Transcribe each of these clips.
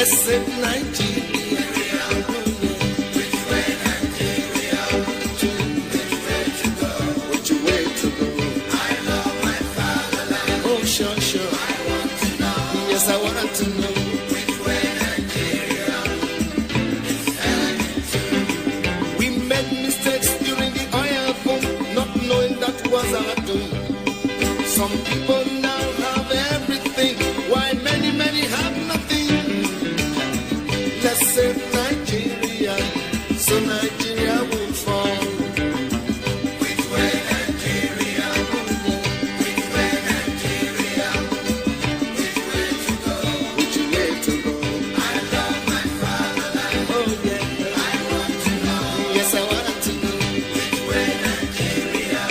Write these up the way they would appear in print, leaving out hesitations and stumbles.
Let's save Nigeria. Which way Nigeria? Which way to go? I love my fatherland. Oh, sure, sure. I want to know. Yes, I want to know. Which way Nigeria is heading to? We made mistakes during the oil boom, not knowing that was our doom. Some people now have everything, while many, many have nothing. Let's save Nigeria, so Nigeria will fall. Which way Nigeria? Which way Nigeria? Which way to go? Which way to go? I love my fatherland. Oh yeah, I want to know. Yes, I want to know. Which way Nigeria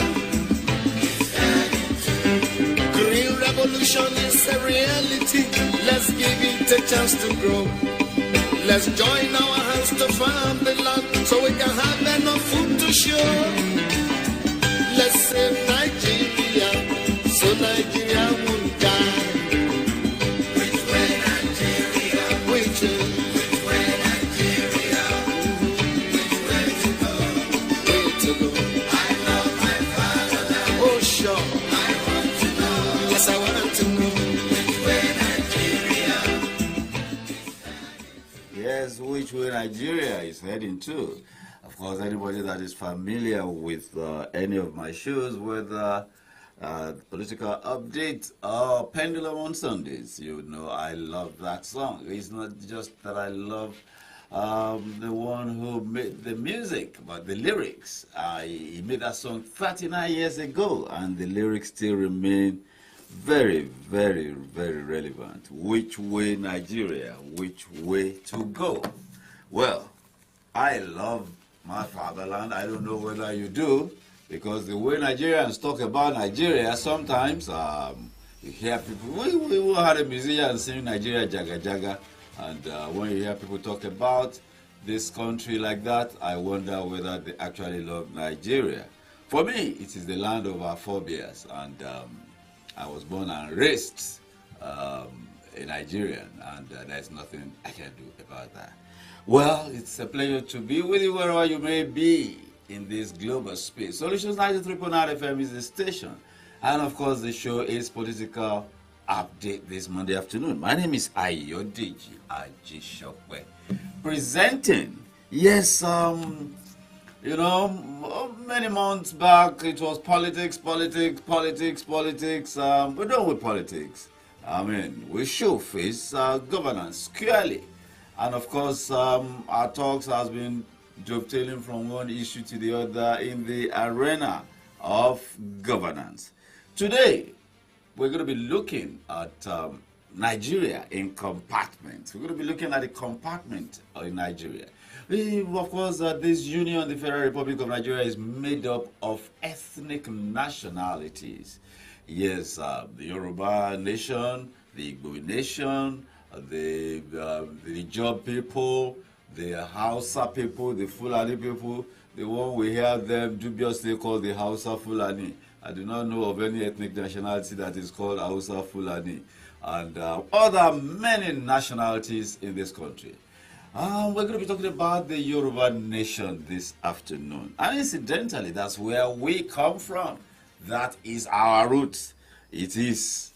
is heading to? Green revolution is a reality. Let's give it a chance to grow. Let's join our hands to farm the land so we can have enough food to show. Let's save Nigeria so Nigeria won't die. Which way Nigeria? Which way Nigeria? Which way to go? Way to go. I love my fatherland. Oh sure. I want to know. Yes, I want to know. Which way Nigeria? Yes, which way Nigeria is heading to. Of course, anybody that is familiar with any of my shows, whether political update or Pendulum on Sundays, you know I love that song. It's not just that I love the one who made the music, but the lyrics. He made that song 39 years ago, and the lyrics still remain very, very, very relevant. Which way Nigeria? Which way to go? Well, I love my fatherland. I don't know whether you do, because the way Nigerians talk about Nigeria, sometimes you hear people, we had a musician sing Nigeria Jaga Jaga, and when you hear people talk about this country like that, I wonder whether they actually love Nigeria. For me, it is the land of our forebears, and I was born and raised a Nigerian, and there's nothing I can do about that. Well, it's a pleasure to be with you wherever you may be in this global space. Solutions 93.9 FM is the station, and of course the show is Political Update this Monday afternoon. My name is Ayodeji Ajishokwe, presenting. Yes, you know, many months back, it was politics. We're done with politics. I mean, we should face governance squarely. And of course, our talks has been dovetailing from one issue to the other in the arena of governance. Today, we're going to be looking at Nigeria in compartments. We're going to be looking at the compartment in Nigeria. Of course, this union, the Federal Republic of Nigeria, is made up of ethnic nationalities. Yes, the Yoruba nation, the Igbo nation, the Ijaw people, the Hausa people, the Fulani people, the one we hear them dubiously called the Hausa Fulani. I do not know of any ethnic nationality that is called Hausa Fulani, and other many nationalities in this country. We're going to be talking about the Yoruba nation this afternoon. And incidentally, that's where we come from. That is our roots. It is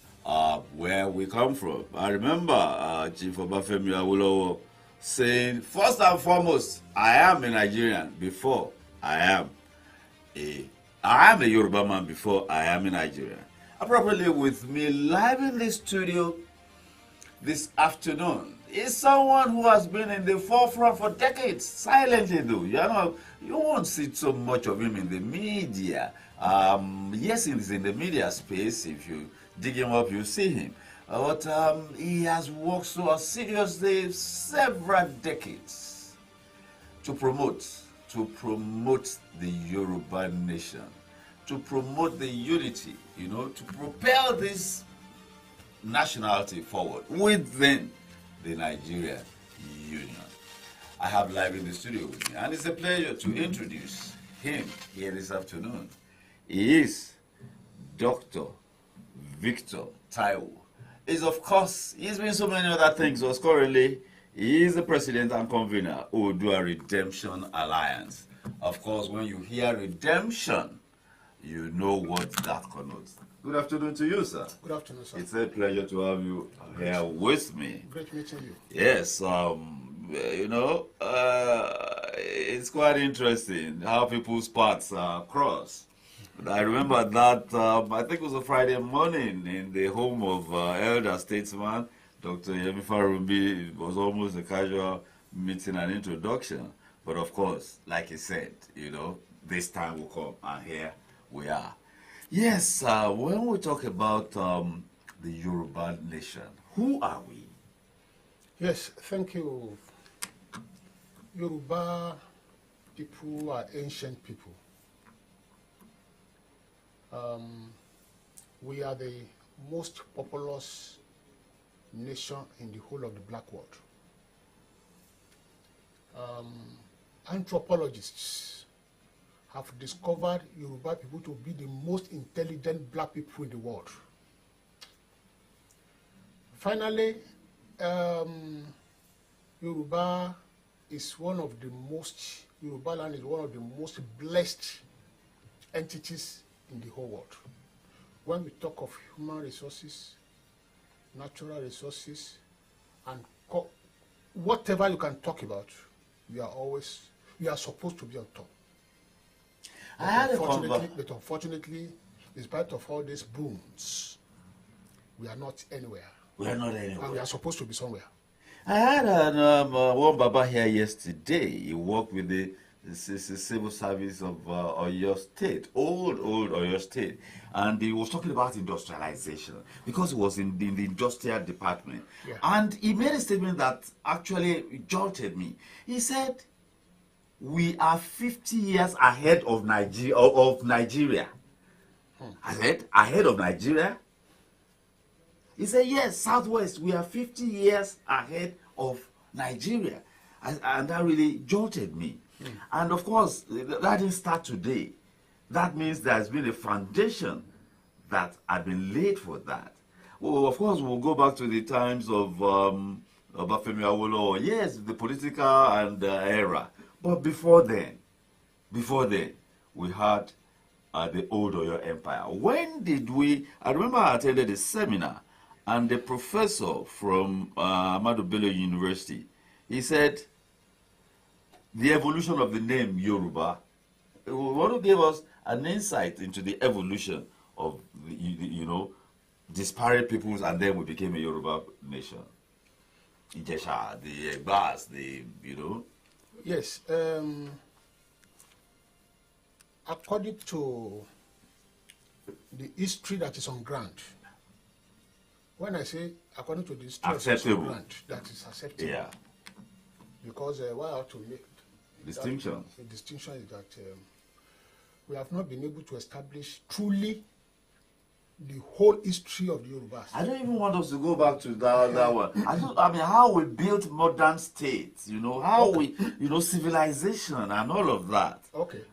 where we come from. I remember Chief Obafemi Awolowo saying, first and foremost, I am a Nigerian before I am a Yoruba man before I am a Nigerian. Appropriately with me live in the studio this afternoon is someone who has been in the forefront for decades, silently though. You won't see so much of him in the media. Yes, he's in the media space. If you dig him up, you see him. But he has worked so assiduously several decades to promote the Yoruba nation, to promote the unity, to propel this nationality forward within the Nigeria Union. I have live in the studio with me, and it's a pleasure to introduce him here this afternoon. He is Dr. Victor Taiwo. He's been so many other things. Was currently He is the president and convener, Odua Redemption Alliance. Of course, when you hear redemption, you know what that connotes. Good afternoon to you, sir. Good afternoon, sir. It's a pleasure to have you here with me. Great meeting you. Yes, it's quite interesting how people's paths cross. I remember that, I think it was a Friday morning in the home of elder statesman, Dr. Yemi Farumbi. It was almost a casual meeting and introduction. But of course, like he said, this time will come, and here we are. Yes, when we talk about the Yoruba nation, who are we? Yes, thank you. Yoruba people are ancient people. We are the most populous nation in the whole of the Black world. Anthropologists have discovered Yoruba people to be the most intelligent black people in the world. Finally, Yoruba land is one of the most blessed entities in the whole world. When we talk of human resources, natural resources, and whatever you can talk about, we are supposed to be on top. But unfortunately, in spite of all these booms, we are not anywhere. We are not anywhere. And we are supposed to be somewhere. I had one Baba here yesterday. He worked with the civil service of Oyo State, old Oyo State. And he was talking about industrialization because he was in the industrial department. Yeah. And he made a statement that actually jolted me. He said, we are 50 years ahead of Nigeria. I said, ahead of Nigeria? He said, yes, Southwest, we are 50 years ahead of Nigeria. And that really jolted me. And of course, that didn't start today. That means there's been a foundation that had been laid for that. Well, of course, we'll go back to the times of Obafemi Awolowo. Yes, the political and era. But before then, we had the old Oyo Empire. When did we? I remember I attended a seminar, and the professor from Ahmadu Bello University, he said, the evolution of the name Yoruba, he want to give us an insight into the evolution of disparate peoples, and then we became a Yoruba nation. Ijesha, the Egbas, Yes. According to the history that is on ground, when I say according to the history that is on ground, that is acceptable. Yeah. Because what I have to make distinction. The distinction is that we have not been able to establish truly the whole history of the Yorubas. I don't even want us to go back to that one. I mean, how we built modern states, how we, civilization and all of that. Okay.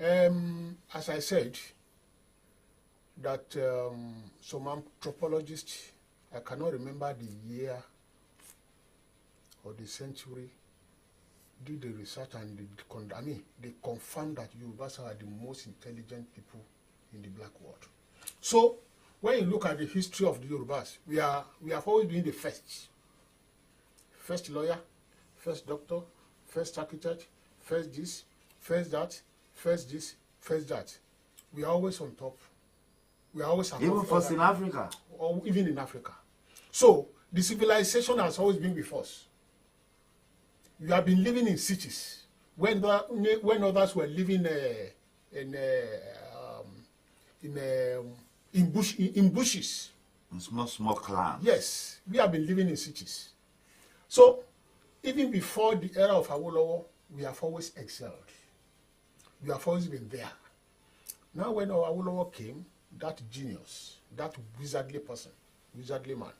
As I said, that some anthropologists, I cannot remember the year or the century, did the research and they confirmed that Yorubas are the most intelligent people in the Black world. So, when you look at the history of the Yorubas, we have always been the first lawyer, first doctor, first architect, first this, first that, first this, first that. We are always on top. We are always even first in Africa, or even in Africa. So the civilization has always been with us. We have been living in cities when others were living in bushes. In small clans. Yes, we have been living in cities. So, even before the era of Awolowo, we have always excelled. We have always been there. Now, when Awolowo came, that genius, that wizardly man,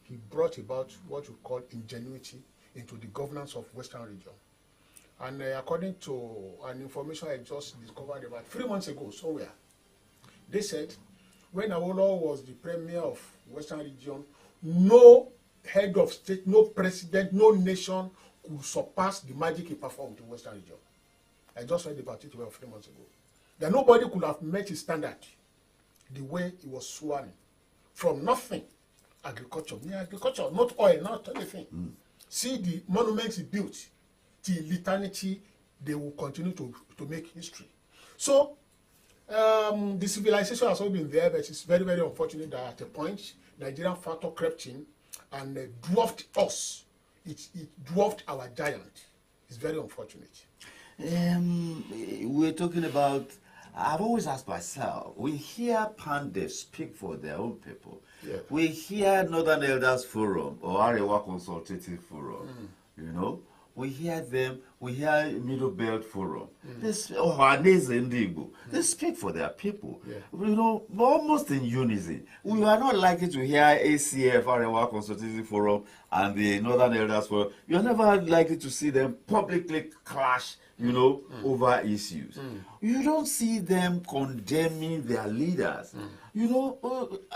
he brought about what we call ingenuity into the governance of Western region. And according to an information I just discovered about 3 months ago somewhere, they said when Awolowo was the premier of Western region, no head of state, no president, no nation could surpass the magic he performed in Western region. I just read about it about 3 months ago. That nobody could have met his standard the way he was sworn from nothing. Agriculture, not oil, not anything. See the monuments he built till eternity, they will continue to make history. So the civilization has always been there, but it's very, very unfortunate that at a point Nigerian factor crept in and dwarfed us. It dwarfed our giant. It's very unfortunate. We're talking about, I've always asked myself, we hear Pandey speak for their own people. Yeah. We hear Northern Elders Forum or Arewa Consultative Forum, you know. We hear them, we hear Middle Belt Forum. They speak for their people. Yeah. You know, almost in unison. We are not likely to hear ACF, Arewa Consultative Forum, and the Northern Elders Forum. You're never likely to see them publicly clash, you know, over issues. You don't see them condemning their leaders. You know,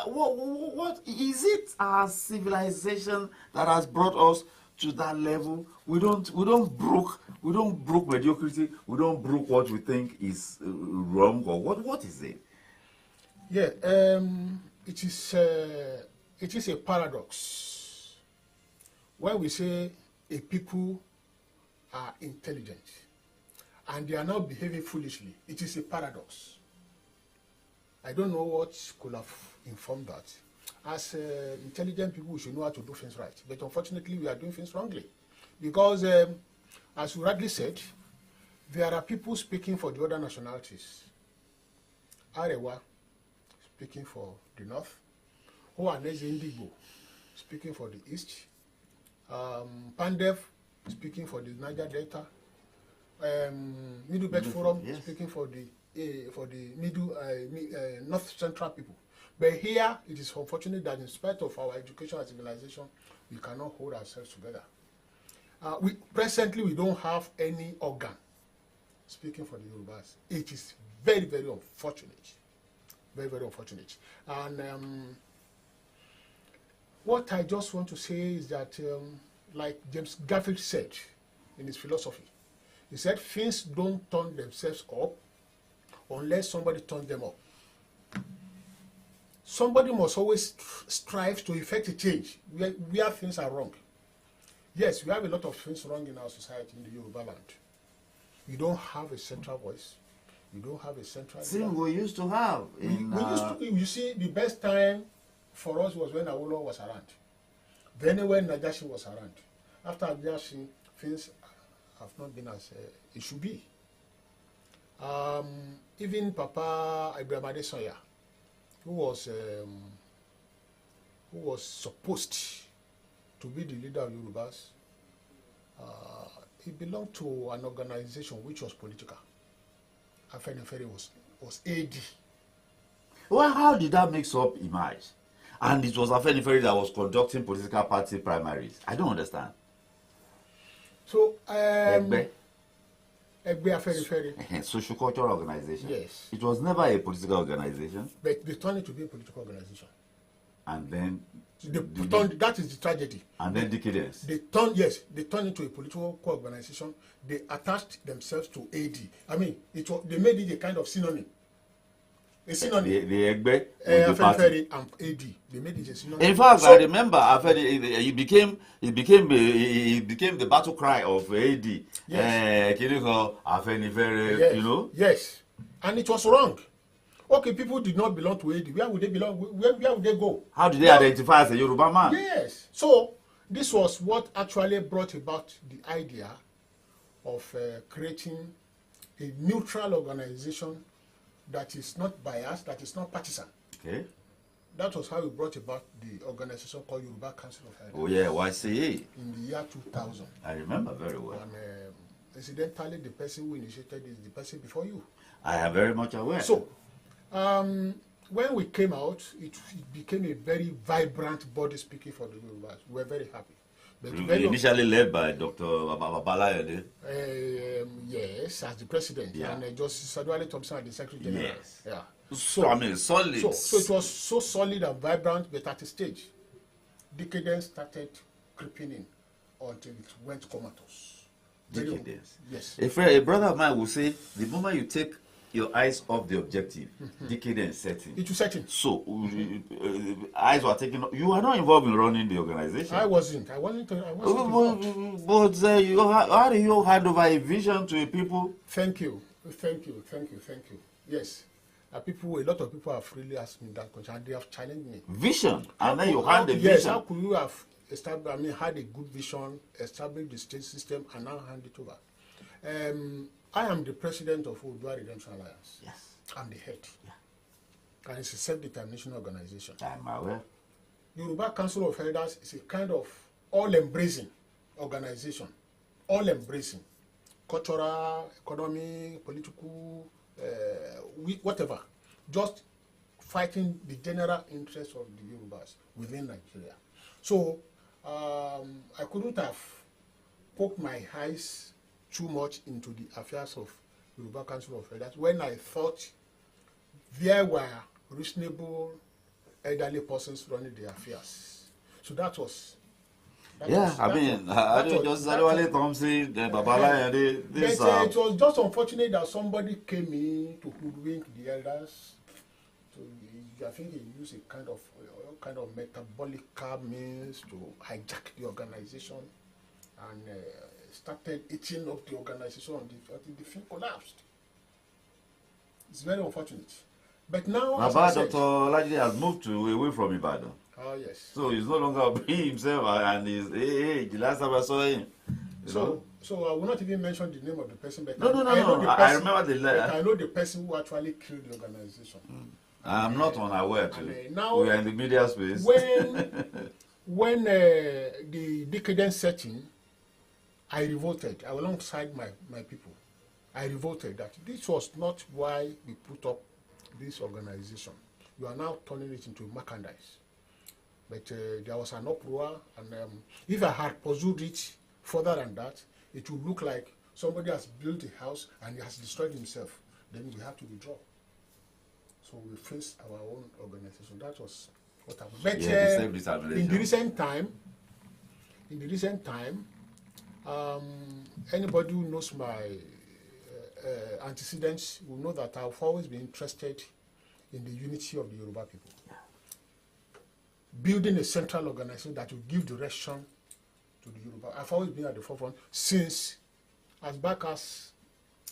what is it our civilization that has brought us to that level? We don't brook mediocrity. We don't brook what we think is wrong, or what is it? Yeah, it is a paradox when we say a people are intelligent and they are not behaving foolishly. It is a paradox. I don't know what could have informed that. As intelligent people, we should know how to do things right. But unfortunately, we are doing things wrongly. Because, as you rightly said, there are people speaking for the other nationalities. Arewa, speaking for the North. Ohaneze Ndigbo, speaking for the East. Pandev, speaking for the Niger Delta. Middle Belt Forum, yes, speaking for the North Central people. But here, it is unfortunate that in spite of our education and civilization, we cannot hold ourselves together. Presently, we don't have any organ speaking for the Yorubas. It is very, very unfortunate. Very, very unfortunate. And what I just want to say is that, like James Garfield said in his philosophy, he said, things don't turn themselves up unless somebody turns them up. Somebody must always strive to effect a change where things are wrong. Yes, we have a lot of things wrong in our society in the Yoruba land. We don't have a central voice. We don't have a central... See, we used to have. You see, the best time for us was when Awolowo was around. Then when Najashi was around. After Najashi, things have not been as it should be. Even Papa Ibrahim Adesanya, who was supposed to be the leader of Yorubas, he belonged to an organization which was political. Afenifere was AD. Well, how did that mix-up emerge? And it was Afenifere that was conducting political party primaries. I don't understand. So, Egbe Afenifere. Social cultural organization. Yes. It was never a political organization. But they turned it to be a political organization. And then... that is the tragedy. And then decadence. They turned into a political organization. They attached themselves to AD. I mean, they made it a kind of synonym. A synonym. The Egbe with the party. And AD. They made it a synonym. In fact, I remember it became the battle cry of AD. Yes. Afenifere, you know? Yes. And it was wrong. Okay, people did not belong to AD. Where would they belong? Where would they go? How did they identify as a Yoruba man? Yes. So, this was what actually brought about the idea of creating a neutral organization that is not biased, that is not partisan. Okay. That was how we brought about the organization called Yoruba Council of Elders. Oh yeah, YCA. In the year 2000. I remember very well. And incidentally, the person who initiated is the person before you. I am very much aware. So, when we came out, it became a very vibrant body speaking for the Yorubas. We were very happy. But initially led by Dr. Babalayode. Yes, as the president. Yeah. And Justice Adwale Thompson as the Secretary General. Yes. Yeah. So I mean, solid. So it was so solid and vibrant, but at a stage, decadence started creeping in until it went comatose. Decadence. Yes. A brother of mine will say, the moment you take your eyes off the objective, decadence setting. It was setting. So, eyes were taken. You are not involved in running the organization. I wasn't. I wasn't involved. But how do you hand over a vision to a people? Thank you. Yes. A lot of people have really asked me that question, and they have challenged me. Vision, and then you hand the Yes, vision. how could you have had a good vision, established the state system, and now hand it over? I am the president of Oodua Redemption Alliance. Yes. I'm the head. Yeah. And it's a self-determination organization. I'm aware. Yoruba Council of Elders is a kind of all-embracing organization. All-embracing. Cultural, economic, political, whatever. Just fighting the general interest of the Yorubas within Nigeria. So, I couldn't have poked my eyes too much into the affairs of Yoruba Council of Elders when I thought there were reasonable elderly persons running the affairs. So that was. I don't just Adewale Thompson, Babala, it was just unfortunate that somebody came in to hoodwink the elders. So I think he used a kind of metabolic means to hijack the organization and started eating up the organization until the thing collapsed. It's very unfortunate. But now, Dr. Olajide has moved away from Ibadan. Oh, yes. So he's no longer being himself, and the last time I saw him. So I will not even mention the name of the person, but No. I remember the letter. I know the person who actually killed the organization. I'm not unaware too. Now, we are in the media space. When the decadence set in, I revolted alongside my people. I revolted that this was not why we put up this organization. You are now turning it into merchandise. But there was an uproar, and if I had pursued it further than that, it would look like somebody has built a house and he has destroyed himself. Then we have to withdraw. So we faced our own organization. That was what happened. But in the recent time, anybody who knows my antecedents will know that I've always been interested in the unity of the Yoruba people. Building a central organization that will give direction to the Yoruba. I've always been at the forefront since as back as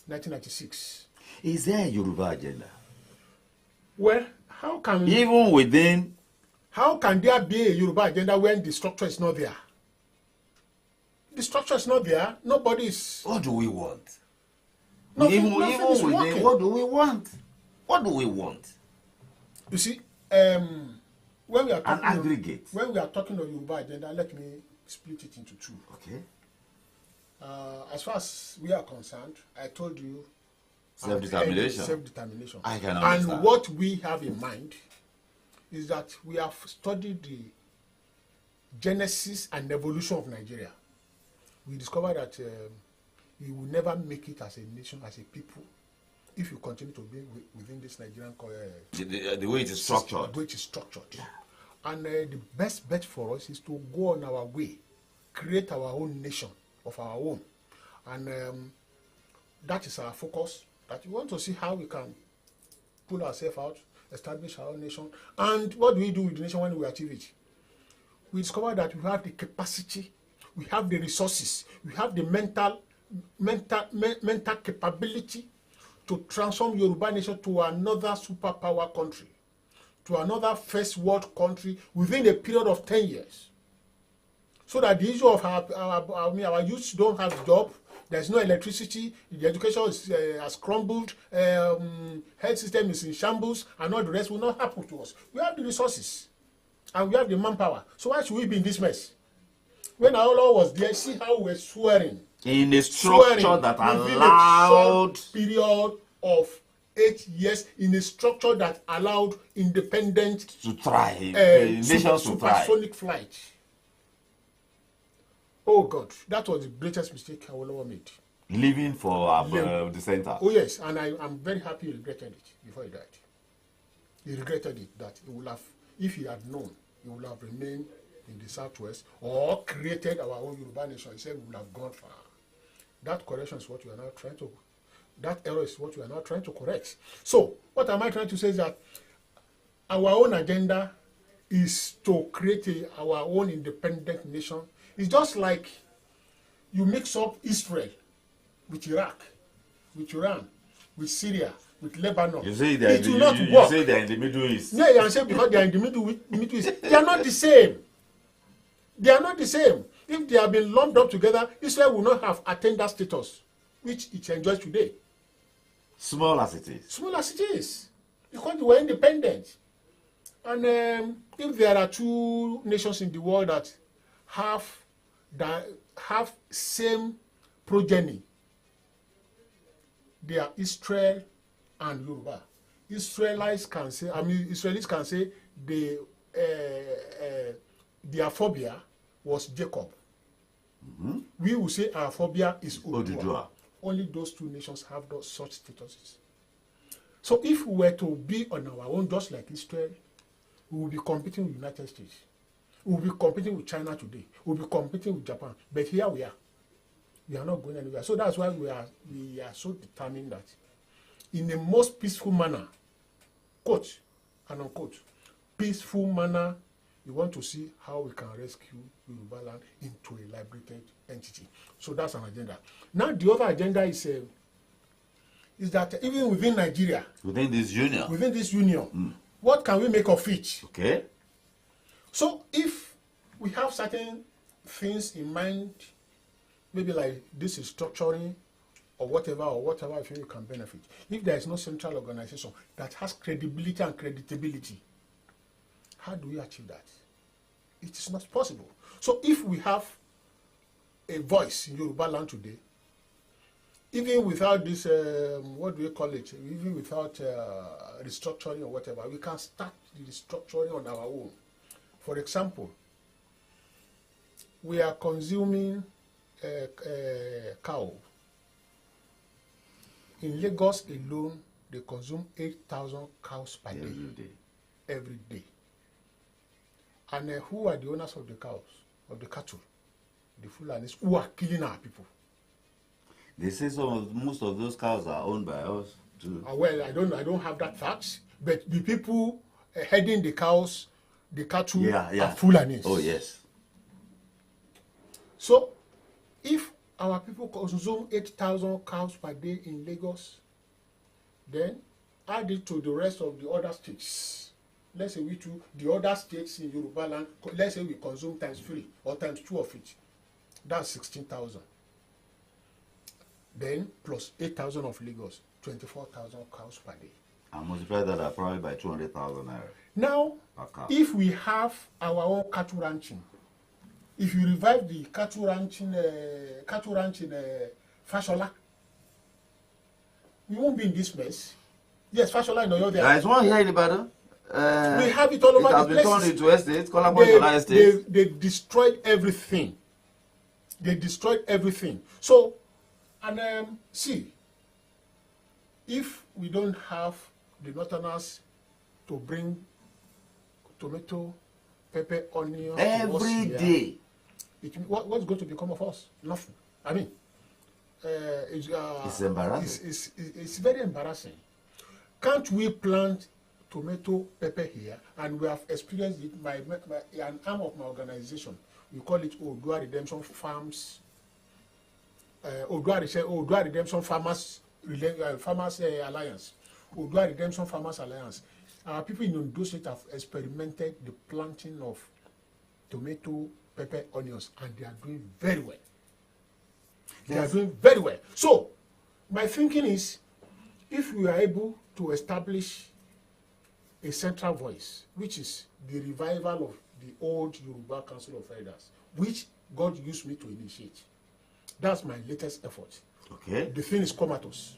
1996. Is there a Yoruba agenda? Well, how can there be a Yoruba agenda when the structure is not there? The structure is not there. Nobody is. What do we want? Nothing Even is within, working. what do we want? What do we want? You see, when we are talking aggregate. When we are talking of Yoruba agenda, let me split it into two. Okay. As far as we are concerned, I told you Self-determination. Self-determination. I can understand. And what we have in mind is that we have studied the genesis and evolution of Nigeria. We discovered that we will never make it as a nation, as a people, if you continue to be within this Nigerian the way it is structured. The way it is structured. And the best bet for us is to go on our way, create our own nation of our own. And that is our focus, that we want to see how we can pull ourselves out, establish our own nation. And what do we do with the nation when we achieve it? We discover that we have the capacity, we have the resources, we have the mental capability to transform Yoruba nation to another superpower country, to another first world country within a period of 10 years. So that the issue of our youth don't have job, there's no electricity, the education has crumbled, health system is in shambles, and all the rest will not happen to us. We have the resources, and we have the manpower. So why should we be in this mess? When Awolowo was there, see how we were swearing. In a structure that allowed... a short period of 8 years, in a structure that allowed independent... to thrive, nations to thrive. Supersonic flight. Oh God, that was the greatest mistake Awolowo made. Leaving for the center. Oh yes, and I'm very happy he regretted it before he died. He regretted it, that he would have, if he had known, he would have remained in the southwest or created our own Yoruba nation, he said we would have gone far. That correction is what we are now trying to, that error is what we are now trying to correct. So, what am I trying to say is that our own agenda is to create our own independent nation. It's just like you mix up Israel with Iraq, with Iran, with Syria, with Lebanon. You say that it will not work. You say they're in the Middle East. Yeah, I say because they are in the Middle East. They are not the same. They are not the same. If they have been lumped up together, Israel will not have attained that status, which it enjoys today. Small as it is. Small as it is. Because they were independent. And if there are two nations in the world that have same progeny, they are Israel and Yoruba. Israelis can say their phobia was Jacob. Mm-hmm. We will say our phobia is Odudua. Only those two nations have such statuses. So if we were to be on our own, just like Israel, we will be competing with the United States. We will be competing with China today. We will be competing with Japan. But here we are. We are not going anywhere. So that's why we are so determined that in the most peaceful manner, quote and unquote, peaceful manner, we want to see how we can rescue Yoruba land into a liberated entity. So that's an agenda. Now the other agenda is that even within Nigeria, within this union, what can we make of it? Okay. So if we have certain things in mind, maybe like this is structuring or whatever I feel you can benefit. If there is no central organization that has credibility and creditability, how do we achieve that? It is not possible. So if we have a voice in Yoruba land today, even without this, what do we call it? Even without restructuring or whatever, we can start the restructuring on our own. For example, we are consuming cow. In Lagos alone, they consume 8,000 cows per day. Every day. And who are the owners of the cows, of the cattle? The Fulanis, who are killing our people. They say most of those cows are owned by us too. Well, I don't have that fact, but the people heading the cows, the cattle are Fulanis. Oh yes. So, if our people consume 8,000 cows per day in Lagos, then add it to the rest of the other states. Let's say the other states in Yoruba land, let's say we consume times 3 or times 2 of it. That's 16,000. Then plus 8,000 of Lagos, 24,000 cows per day. I multiply that probably by 200,000 naira. Now, if we have our own cattle ranching, if you revive the cattle ranch in Fashola, we won't be in this mess. Yes, Fashola in Oyo there. There is one here in Ibadan. We have it all over the place. It has been turned into estates, Kolamojola estates. They destroyed everything. They destroyed everything. So, and see, if we don't have the northerners to bring tomato, pepper, onion every day, what's going to become of us? Nothing. I mean, it's embarrassing. It's very embarrassing. Can't we plant tomato, pepper here? And we have experienced it. An arm of my organization, we call it Odua Redemption Farms. Odua Redemption Farmers Alliance. Odua Redemption Farmers Alliance. Our people in Ondo State have experimented the planting of tomato, pepper, onions, and they are doing very well. They are doing very well. So, my thinking is, if we are able to establish a central voice, which is the revival of the old Yoruba Council of Elders, which God used me to initiate. That's my latest effort. Okay. The thing is comatose.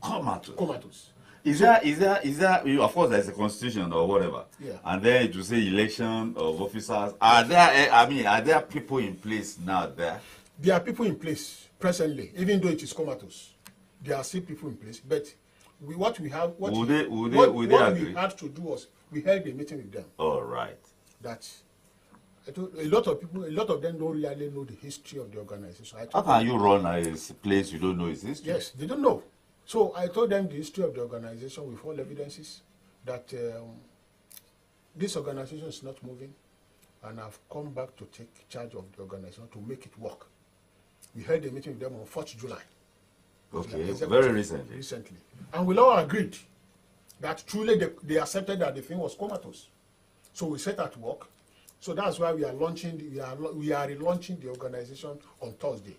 Comatose. Is there, of course there's a constitution or whatever. Yeah. And then it will say election of officers. Are there people in place now there? There are people in place presently, even though it is comatose. There are still people in place, but what we had to do was we held a meeting with them. All right. That I told a lot of people, a lot of them don't really know the history of the organization. How can you run a place you don't know its history? Yes, they don't know. So I told them the history of the organization with all evidences that this organization is not moving, and I've come back to take charge of the organization to make it work. We held a meeting with them on 4th July. Okay, very recently. Recently. And we all agreed that truly they accepted that the thing was comatose. So we set at work. So that's why we are launching, we are relaunching the organization on Thursday.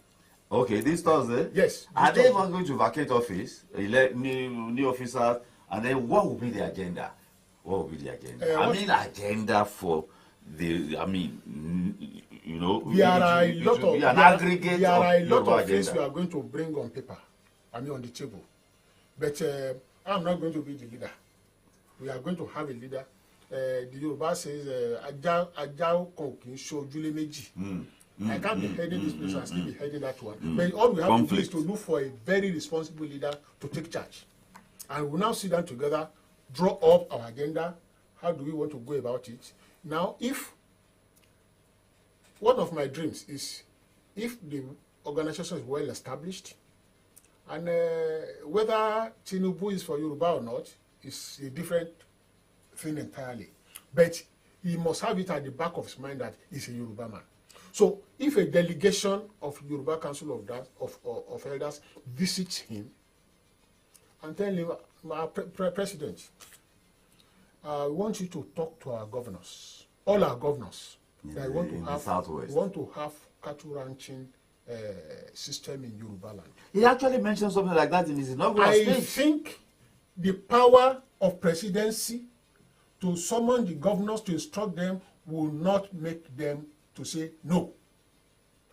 Okay, this Thursday? Yes. Are they not going to vacate office, elect new officers, and then what will be the agenda? What will be the agenda? Agenda for the, you know, there are a lot of things agenda. we are going to bring on paper, on the table. But I'm not going to be the leader. We are going to have a leader. The Yoruba says, Ajao kan kì í ṣojúlé méjì. I can't be heading this place and still be heading that one. But all we have to do is to look for a very responsible leader to take charge. And we'll now sit down together, draw up our agenda. How do we want to go about it? Now, if one of my dreams is if the organization is well established, and whether Tinubu is for Yoruba or not is a different thing entirely. But he must have it at the back of his mind that he's a Yoruba man. So if a delegation of Yoruba Council of Elders visits him and tell him, President, we want you to talk to our governors, all our governors. That we want to have cattle ranching system in Yoruba land. He actually mentioned something like that in his inaugural speech. I think the power of presidency to summon the governors to instruct them will not make them to say no.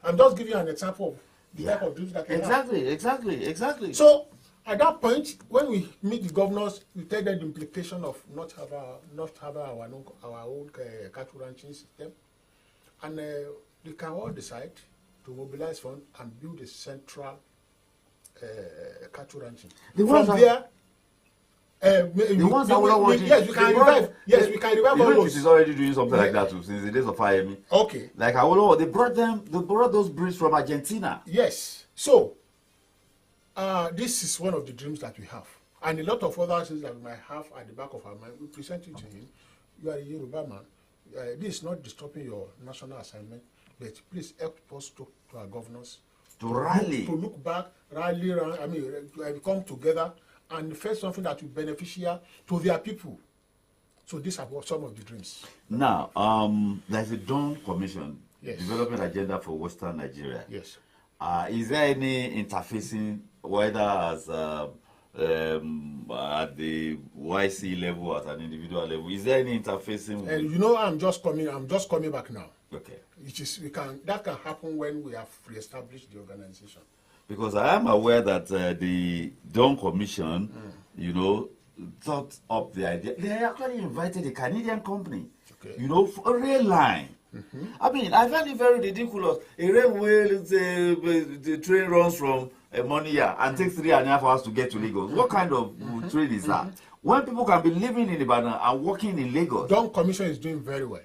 I'm just giving you an example of the type of dreams that they have. Exactly. So at that point, when we meet the governors, we tell them the implication of not having our own cattle ranching system, and they can all decide to mobilize funds and build a central cattle ranching. From there, the ones that will watch yes, we can revive. Yes, we can revive all those. Is already doing something like that too since the days of Fayemi. Okay. Like they brought those breeds from Argentina. Yes. So this is one of the dreams that we have, and a lot of other things that we might have at the back of our mind. We present it to him. You are a Yoruba man. This is not disturbing your national assignment, but please help us to our governors to rally, to look back, rally around. Come together and face something that will be beneficial to their people. So these are some of the dreams. Now, there's a Dawn Commission, yes, development agenda for Western Nigeria. Yes. Is there any interfacing, whether as at the YC level, at an individual level? Is there any interfacing? I'm just coming back now. Okay. That can happen when we have re-established the organization. Because I am aware that the Dawn Commission, thought up the idea. They actually invited a Canadian company, for a rail line. Mm-hmm. I find it very ridiculous. A railway, the train runs from Monia and takes 3.5 hours to get to Lagos. What kind of train is that? When people can be living in Ibadan and working in Lagos? Dawn Commission is doing very well.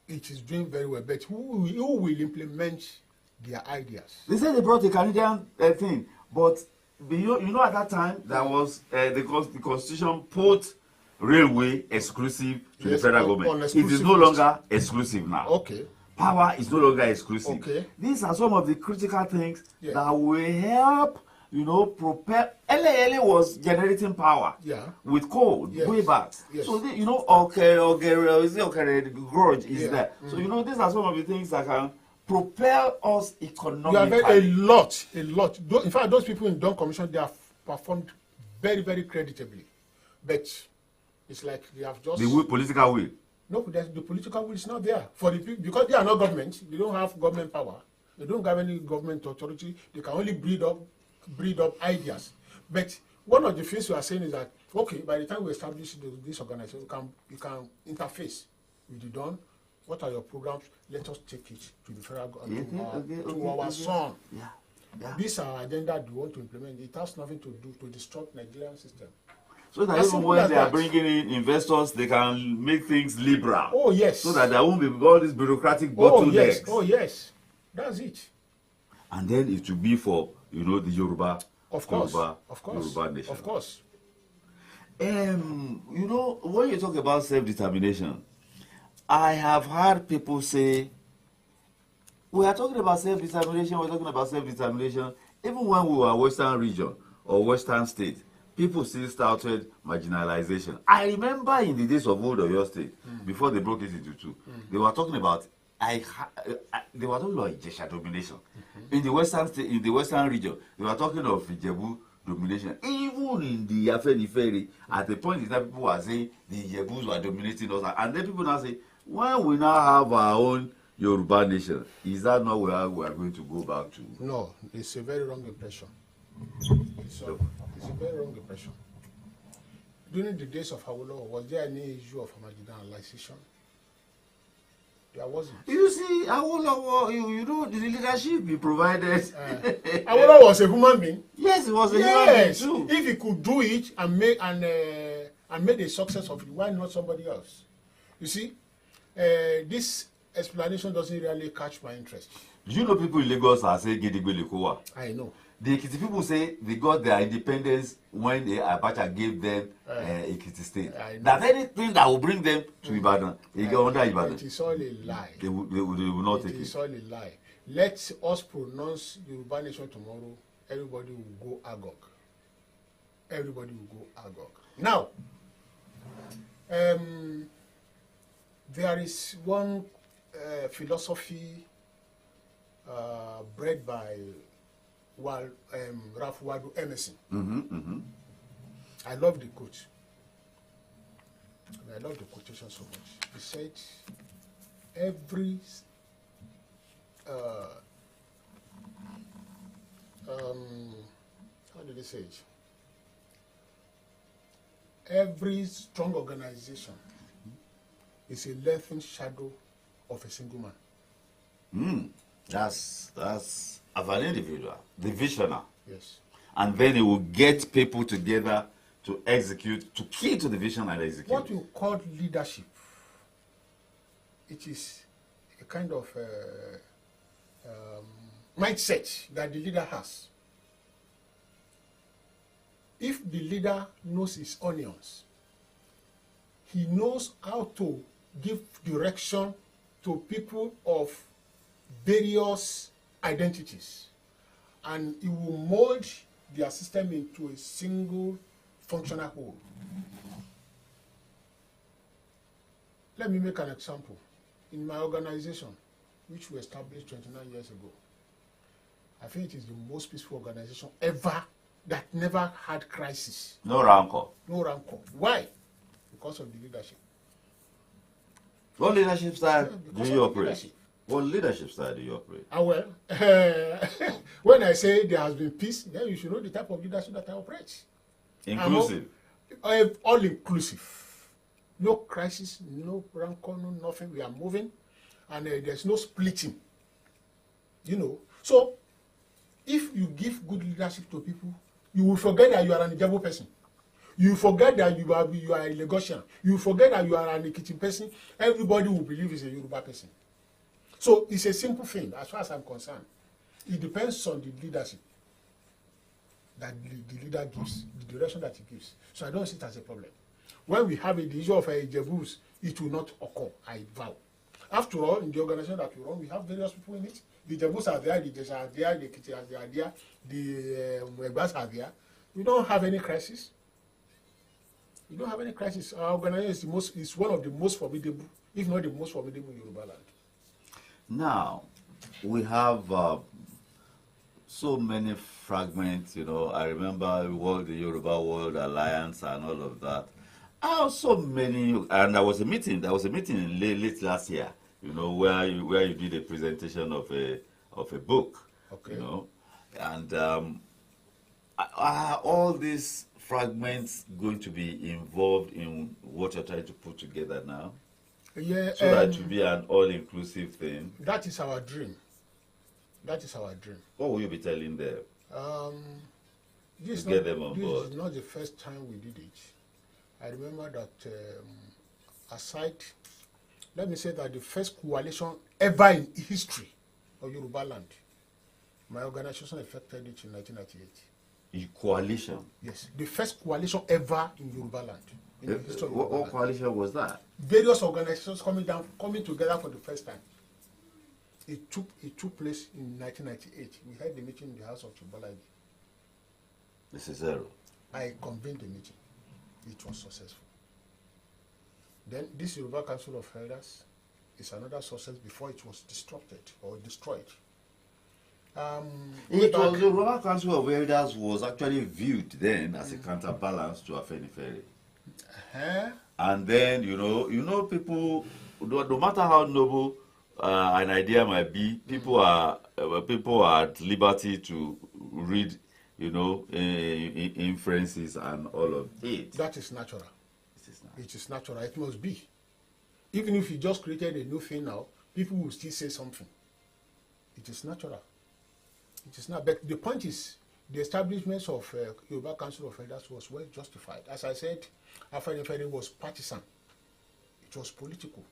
It is doing very well. But who will implement their ideas? They said they brought a Canadian thing, but at that time there was the Constitution put railway exclusive to the federal government. It is no longer exclusive now. Okay. Power is no longer exclusive. Okay. These are some of the critical things that will help, propel. LA was generating power with coal way back. Yes. So, grudge is there. So, these are some of the things that can propel us economically. You have a lot. In fact, those people in Dawn Commission, they have performed very, very creditably. But it's like they have just... The political will. No, the political will is not there. For the people, because they are not government, they don't have government power. They don't have any government authority. They can only breed up ideas. But one of the things we are saying is that, okay, by the time we establish this organization, you can interface with the Dawn. What are your programs? Let us take it to the federal government, to our son. Yeah. This is our agenda we want to implement. It has nothing to do to disrupt Nigerian system. So that As even simple when as they are that. bringing in investors, they can make things liberal. Oh yes. So that there won't be all these bureaucratic Oh bottlenecks. yes. Oh yes. That's it. And then it will be for, you know, the Yoruba. Of course. Yoruba, Of course. Yoruba nation. Of course. You know, when you talk about self-determination, I have heard people say, we are talking about self-determination, we're talking about self-determination. Even when we were Western region or Western state, people still started marginalization. I remember in the days of old Oyo State, before they broke it into two, they were talking about they were talking about Ijesha domination. In the Western state, in the Western region, they were talking of Ijebu domination. Even in the Afenifere, at the point in time, people were saying the Ijebus were dominating us, and then people now say, when we now have our own Yoruba nation, is that not where we are going to go back to? No, it's a very wrong impression. It's a very wrong impression. During the days of Awolowo, was there any issue of marginalization? There wasn't. You see, Awolowo, you know, the leadership he provided. Awolowo was a human being. Yes, he was a human being Yes, too. if he could do it and made a success of it, why not somebody else? You see, this explanation doesn't really catch my interest. Do you know people in Lagos are saying Gidigbe Lekowa? I know. The Ekiti people say they got their independence when Abacha gave them Ekiti State. That anything that will bring them to Ibadan, they go under Ibadan. It is all a lie. They will not take It is it. all a lie. Let us pronounce Yoruba Nation tomorrow. Everybody will go agog. Everybody will go agog. Now, there is one philosophy bred by Ralph Waldo Emerson. I love the quote. I love the quotation so much. He said, every how did he say it? Every strong organization is a lengthened shadow of a single man. That's of an individual, the visionary. Yes. And then he will get people together to execute, to key to the vision and execute. What you call leadership, it is a kind of mindset that the leader has. If the leader knows his onions, he knows how to give direction to people of various identities, and he will mold their system into a single functional whole. Let me make an example. In my organization, which we established 29 years ago, I think it is the most peaceful organization ever that never had crisis. No rancor. No rancor. Why? Because of the leadership. What leadership style Because do you of the operate? leadership. What leadership style do you operate? Well, when I say there has been peace, then you should know the type of leadership that I operate. Inclusive. All inclusive. No crisis, no rancor, no nothing. We are moving, and there's no splitting. You know. So, if you give good leadership to people, you will forget that you are an Ijebu person. You forget that you are a Lagosian. You forget that you are an Ekiti person. Everybody will believe it's a Yoruba person. So it's a simple thing as far as I'm concerned. It depends on the leadership that the leader gives, the direction that he gives. So I don't see it as a problem. When we have the issue of Ijebus, it will not occur, I vow. After all, in the organization that we run, we have various people in it. The Ijebus are there, the Jesha are there, the Ekiti are there, the Egbas are there. We don't have any crisis. We don't have any crisis. Our organization is one of the most formidable, if not the most formidable in Yoruba land. Now, we have so many fragments, you know. I remember the Yoruba World Alliance and all of that. So many, and there was a meeting late last year, you know, where you did a presentation of a book, Okay. you know, and are all these fragments going to be involved in what you're trying to put together now? Yeah, So that it will be an all-inclusive thing. that is our dream. That is our dream. What will you be telling them? This To get them on board. is not the first time we did it. I remember that aside, let me say that the first coalition ever in history of Yoruba land, my organization effected it in 1998. A coalition. Yes, the first coalition ever in Yoruba land. In the history of Yoruba What land. coalition was that? Various organizations coming together for the first time. It took place in 1998. We had the meeting in the house of Chibalaji. This is zero. I convened the meeting. It was successful. Then this Yoruba Council of Elders is another success before it was disrupted or destroyed. The Yoruba Council of Elders was actually viewed then as a counterbalance to Afenifere. And then, you know, people, no matter how noble an idea might be, people are at liberty to read, inferences and all of it. That is natural. It is natural. It must be. Even if you just created a new thing now, people will still say something. It is natural. It is not. But the point is, the establishment of Yoruba Council of Elders was well justified. As I said, Afenifere was partisan. It was political.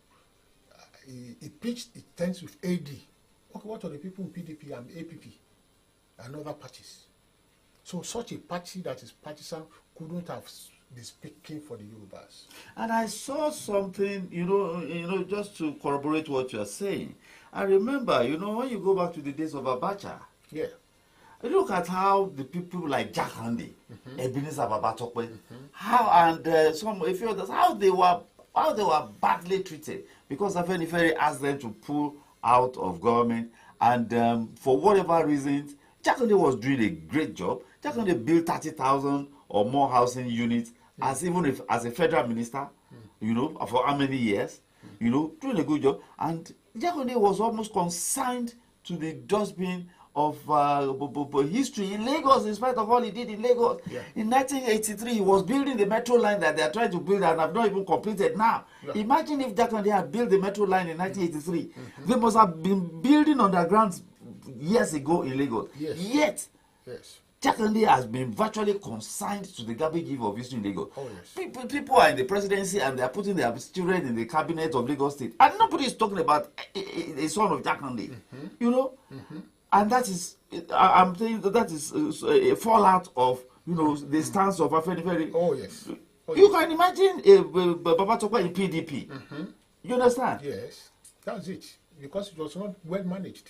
It pitched its tents with AD. Okay, what are the people in PDP and APP and other parties? So such a party that is partisan couldn't have been speaking for the Yorubas. And I saw something, just to corroborate what you are saying. I remember, when you go back to the days of Abacha, Yeah. look at how the people like Jack Handy, Ebenezer Babatokwe, how and some a few others, how they were badly treated because Afenifere asked them to pull out of government, and for whatever reasons, Jack Handy was doing a great job. Jack Handy built 30,000 or more housing units as a federal minister, for how many years, doing a good job, and Jack Handy was almost consigned to the dustbin of history in Lagos, in spite of all he did in Lagos. Yeah. In 1983, he was building the metro line that they are trying to build and have not even completed now. Yeah. Imagine if Jack Handy had built the metro line in 1983. They must have been building underground years ago in Lagos. Yes. Yet, Yes. Jack Handy has been virtually consigned to the garbage heap of history in Lagos. Oh, yes. People are in the presidency and they are putting their children in the cabinet of Lagos State. And nobody is talking about a son of Jack Handy. And that is, I'm saying that is a fallout of, the stance of Afenifere. Oh, yes. Oh, You yes. can imagine Babatokwe in PDP. You understand? Yes. That's it. Because it was not well managed.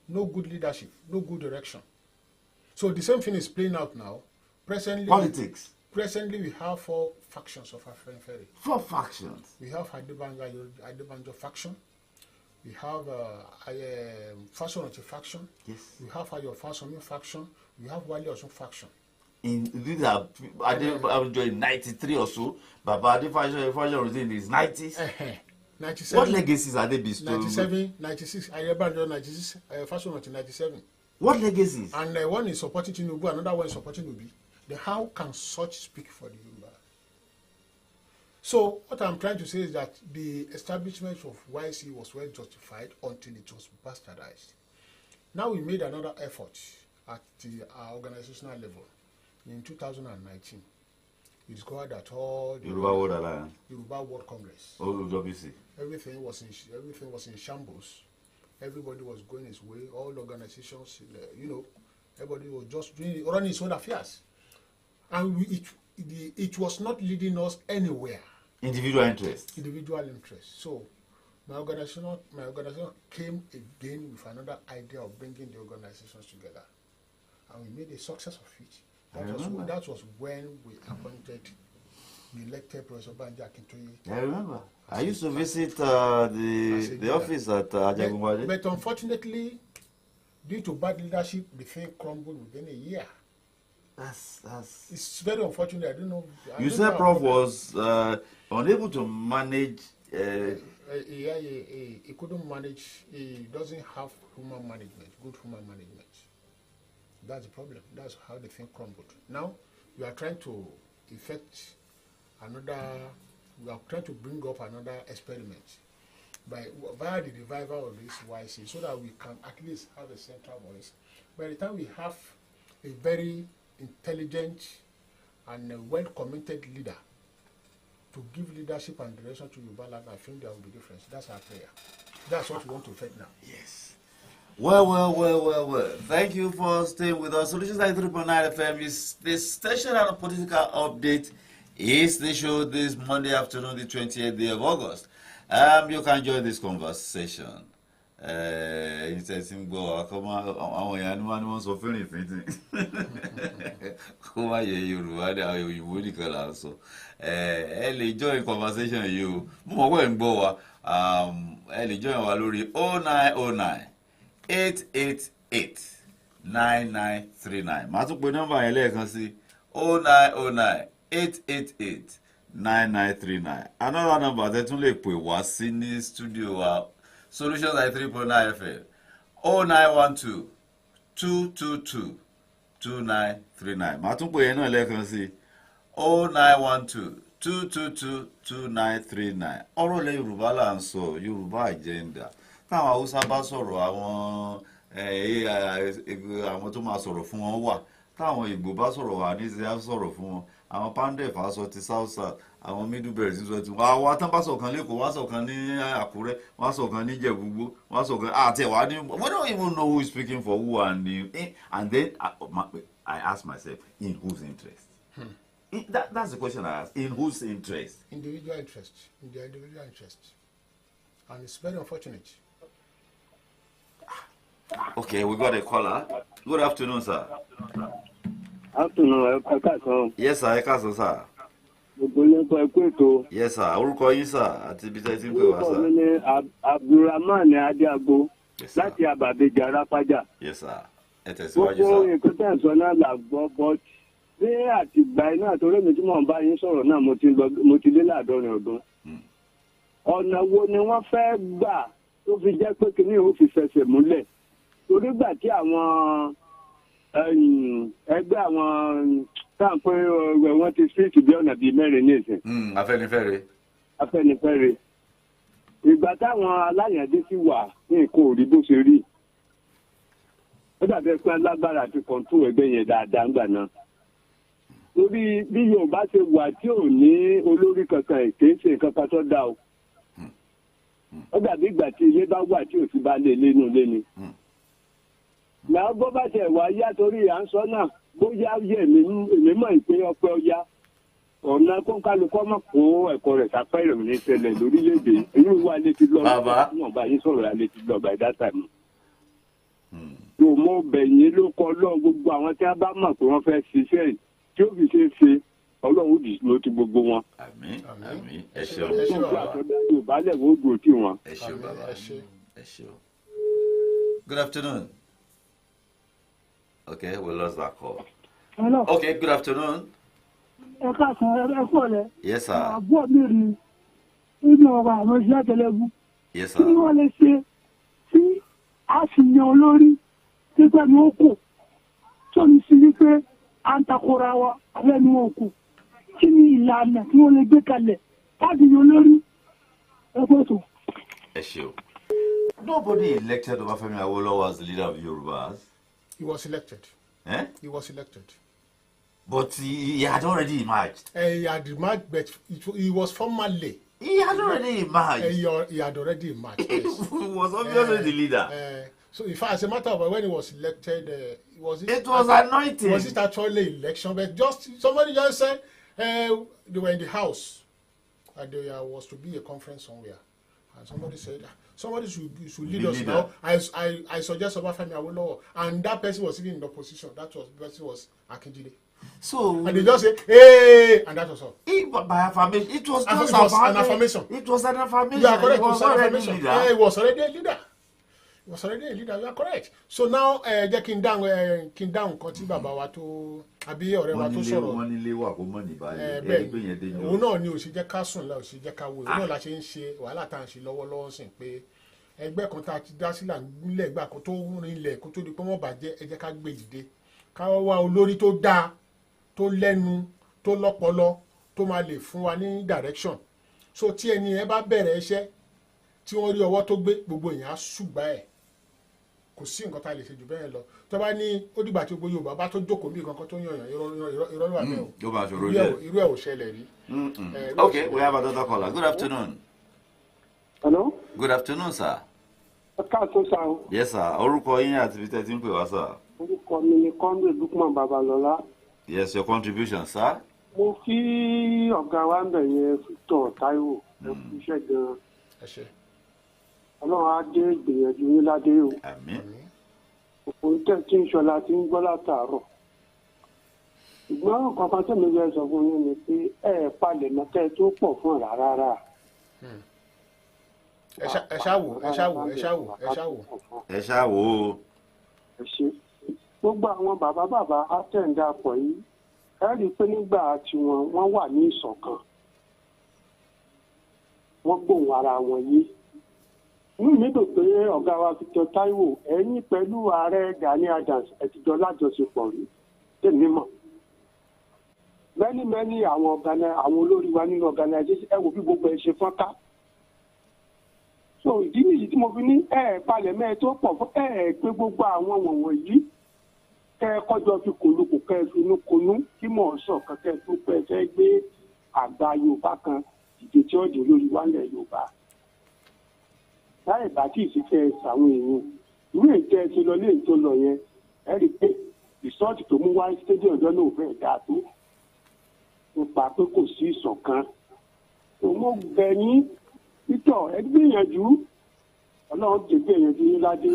No good leadership. No good direction. So the same thing is playing out now. Presently, Politics. Presently, we have 4 factions of Afenifere. 4 factions. We have Adebanjo faction. We have Fasonoti faction. Yes. We have Ayo Fasomi faction. We have Wale Osun faction. These are in 93 or so. Baba Adefayo was in his 90s. 97. What legacies are they bestowed? 97, 96, Adebanjo 96, Fasonoti 97. What legacies? And one is supporting Tinubu, another one is supporting Obi. Then how can such speak for the Yoruba? So what I'm trying to say is that the establishment of YC was well justified until it was bastardized. Now we made another effort at our organizational level in 2019. We discovered that all the Yoruba World Alliance. Yoruba World Congress, OWC. everything was in shambles. Everybody was going his way. All organizations, everybody was just running his own affairs, and it was not leading us anywhere. Individual interest. Individual interest. So my organization came again with another idea of bringing the organizations together, and we made a success of it. That was when we elected Professor Banji Akintoye. I remember. I used to visit the office at Ajagungbade. But unfortunately, due to bad leadership, the thing crumbled within a year. It's very unfortunate. I don't know. You said Prof was unable to manage. He couldn't manage. He doesn't have human management, good human management. That's the problem. That's how the thing crumbled. Now we are trying to effect another. We are trying to bring up another experiment via the revival of this YC, so that we can at least have a central voice. By the time we have a very intelligent and well-commented leader to give leadership and direction to Yoruba land, I think there will be difference. That's our prayer. That's what we want to effect now. Yes. Well. Thank you for staying with us. Solutions 93.9 FM is the station and political update. Is the show this Monday afternoon, the 28th day of August. You can join this conversation. Interesting go. Come on, àwọn sọ fẹ́rìn fẹ́ntì. Kó má yẹ Yorùbá ní àwọn òyìnbó nìkan là ń sọ. Ẹ lè join conversation yìí o. Mo mọ̀ pé ń gbọ́ wa. Ẹ lè join wa lórí 0909 888 9939. Màá tún pe nọ́mbà yẹn lẹ́ẹ̀kan sí 0909 888 9939. Another number tẹ́ tún lè pè wá sí ní studio wa Solutions 93.9 FM 0912 222 2939. Màá tún pè yẹn náà lẹ́ẹ̀kan sí 0912 222 2939. Ọ̀rọ̀ ilẹ̀ Yorùbá là ń sọ, Yorùbá agenda. Táwọn Haúsá bá sọ̀rọ̀ àwọn tó máa sọ̀rọ̀ fún wọn wà. Táwọn Ìgbò bá sọ̀rọ̀ wà ní ìṣẹ́ sọ̀rọ̀ fún wọn. Àwọn Pandef á sọ ti South, àwọn Middlebury sọ ti wọn. Àwọn atán bá sọ̀kan l'Ékòó, wọ́n sọ̀kan ní Àkúrẹ́, wọ́n sọ̀kan ní Ìjẹ̀bú-Igbó, wọ́n sọ̀kan àti ẹ̀wà ní. We don't even know who is speaking for who and then I ask myself, in whose interest? That's the question I ask. In whose interest? Individual interest. In their individual interest. And it's very unfortunate. Okay, we got a caller. Good afternoon, sir. Afternoon, Ekason. Yes, sir. Ekason, sir. Yes, sir. Orúkọ yín, sir. Àti ibi tẹ́ ti ń pè wá, sir. Orúkọ mi ni Abdulrahman Adiagbo láti Àbàbèjì Arápájà. Yes, sir. Ẹ tẹ̀síwájú, sir. Gbogbo nǹkan tẹ̀ ń sọ náà là gbọ́, but ṣé àtìgbà iná àtọ́rẹ́ mi tí mò ń bá yín sọ̀rọ̀ náà mo ti lé láàdọ́rin ọdún. Ọ̀nà wo ni wọ́n fẹ́ gbà tó fi jẹ́ pé kíní ò fi fẹsẹ̀ múlẹ̀? Torí gbà tí àwọn ẹgbẹ́ àwọn táwọn pé wọ́n ti fíìsì bí ọ̀nà bíi mẹ́rin ní ìsìn. Afẹ́nifẹ́re. Ìgbà táwọn aláyàndé sì wà ní nǹkan ò rí bó ṣe rí. Ó dàbí pé alágbára àti kọ̀ǹtù ẹgbẹ́ yẹn dáadáa ńgbà náà. Torí bí Yorùbá ṣe wà tí ò ní olórí kankan kì í ṣe nǹkan kan tó dá o. Ó dàbí ìgbà tí ilé bá wà tí ò sí bá lé nínú ilé ni. Náà bó bá tẹ̀ wá yá torí à ń sọ náà bóyá yẹ èmi mọ̀ ìpín ọpẹ́ ọyá ọ̀nà kọ́ńkálukọ́ mọ̀ kó ẹ̀kọ́ rẹ̀ sápẹ́ ìròyìn ní ṣẹlẹ̀ lórílẹ̀‐èdè èyí wà létí lọ́wọ́ wọn bá yín sọ̀rọ̀ létí lọ́wọ́ by that time. Tó mọ bẹ̀yìn ló kọ́ lọ́wọ́ gbogbo àwọn tí wọ́n bá mọ̀ pé wọ́n fẹ́ ṣiṣẹ́ tí ó fi ṣe Ọlọ́run dì ló ti gbogbo wọn. Àmín. Ẹ ṣeun. Tó gbà tó dá Yorùbá lẹ̀ wọ́n dùn tí wọn. Ẹ ṣeun bàbá. Ẹ ṣeun. Good afternoon. Okay, we lost that call. Hello. Okay, good afternoon. Yes, sir. Àbúrò mi rí nínú ọ̀rọ̀ àwọn iṣẹ́ àtẹlẹ́gùn. Yes, sir. Kí ni wọ́n lè ṣe tí a sì yan olórí tí pẹ̀lú òkú tó ní sí wípé à ń takora wa lẹ́nu òkú. Kí ni ìlànà tí wọ́n lè gbé kalẹ̀ láti yan olórí ẹgbẹ́ tó? Ẹ ṣeun. Nobody elected Obafemi Awolowo as the leader of Yorubas. He was elected. Eh? He was elected. But he had already emerged. He had emerged, but he was formally. He had already emerged. He had already emerged. Yes. He was obviously the leader. So, in fact, as a matter of when he was elected, it was anointing. Was it actually election? But somebody just said they were in the house, and there was to be a conference somewhere, and somebody said somebody should lead us now. I suggest Obafemi Awolowo, and that person was even in the opposition. That person was Akinjide. So and they just say, "Hey," and that was all. By affirmation, it was just an affirmation. It was an affirmation. You are correct. It was already a leader. He was already a leader. He was already a leader. You are correct. So now, jẹ́ kí n dáhùn kan tí bàbá wa tó àbí ọ̀rẹ́ wa tó sọ̀rọ̀. Wọ́n nílé wà kó mọ̀ ní báyìí. Bẹ́ẹ̀ni, òun náà ni ò sì jẹ́ ká sùn la ò sì jẹ́ ká wo. Òun náà la ṣe ń ṣe wàhálà tá à ń ṣe lọ́wọ́lọ́wọ́ sìn pé ẹgbẹ́ kan tá a ti dá sílẹ̀ nílẹ̀ ìgbà kan tó rin ilẹ̀ kó tó di pé wọ́n bàjẹ́ ẹ jẹ́ ká gbé dìde. Ká wá olórí tó dáa, tó lẹ́nu, tó lọ́pọlọ, tó máa lè fún wa ní direction. So tí ẹni ẹ bá bẹ̀rẹ̀ iṣẹ́ tí wọ́n rí ọwọ́ tó gbé gbogbo èèyàn á ṣùgbà ẹ̀. kò sí nǹkan tá a lè ṣe jù bẹ́ẹ̀ lọ tó bá ní ó dìgbà tí gbogbo Yorùbá bá tó jókòó bí kankan tó yànyàn irọ́ ló wà bẹ́ẹ̀ o Yóò máa ṣòro jẹ́. irú ẹ̀ ò ṣẹlẹ̀ rí. Okay, we have another caller. Good afternoon. Hello? Good afternoon, sir. Ẹ káàtó sá o. Yes, sir. Orúkọ yín àti ibi tẹ́ ti ń pè wá, sir. Orúkọ mi ni Kọ́ndé Lukman Babalọ́lá. Yes, your contribution, sir. Mo kí ọ̀gá wa ń bẹ̀ yẹn Victor Taiwo. Ẹ kú iṣẹ́ gan-an. ẹ ṣe. Ọlọ́run á dé ìgbìyànjú yín ládé o. Àmín. Òun tẹ̀ tí ń ṣọlá tí ń gbọ́ látàárọ̀. Ṣùgbọ́n kankan tó mi fẹ́ sọ fún yín ni pé ẹ palẹ̀ mọ́tẹ́ tó pọ̀ fún ọ̀rá rárá. ẹ ṣáà wò. Ẹ ṣáà wò ó. Ẹ ṣe. Gbogbo àwọn bàbá àtẹ̀ǹdà pọ̀ yìí ẹ rí i pé nígbà tiwọn wọ́n wà ní ìṣọ̀kan. Wọ́n gbóhùn ara wọn yé. Inú mi dùn pé ọ̀gá wa Victor Taiwo ẹ̀yin pẹ̀lú ààrẹ Gani Adams ẹ̀tìjọ́ lájọṣepọ̀ rí tèmi mọ̀. Mẹ́ni àwọn olórí wa nínú organisation ẹ wò bí gbogbo ẹ ṣe fọ́nká. So ìdí nìyí tí mo fi ní palẹ̀ mẹ́ẹ̀ tó pọ̀ fún pé gbogbo àwọn wọ̀nyí kọjọ fi kòlùkù fi inú konú kí mò ń sọ kankan tó pẹ́ fẹ́ gbé àgbà Yorùbá kan ìdè tí ó dé lórí wálẹ̀ Yorùbá. Láì bá tí ìṣiṣẹ́ ṣàwọn èèyàn ìwé ìtẹ́ ṣe lọ léyìí tó lọ yẹn ẹ rí i pé rìsọ́ọ̀tì tó mú wá stadium ọjọ́ náà fẹ́ dáa tó nípa pé kò sí ìṣọ̀kan. Mo bẹ̀ yín títọ̀ ẹ gbìyànjú Ọlọ́run jẹ́ gbìyànjú yín ládé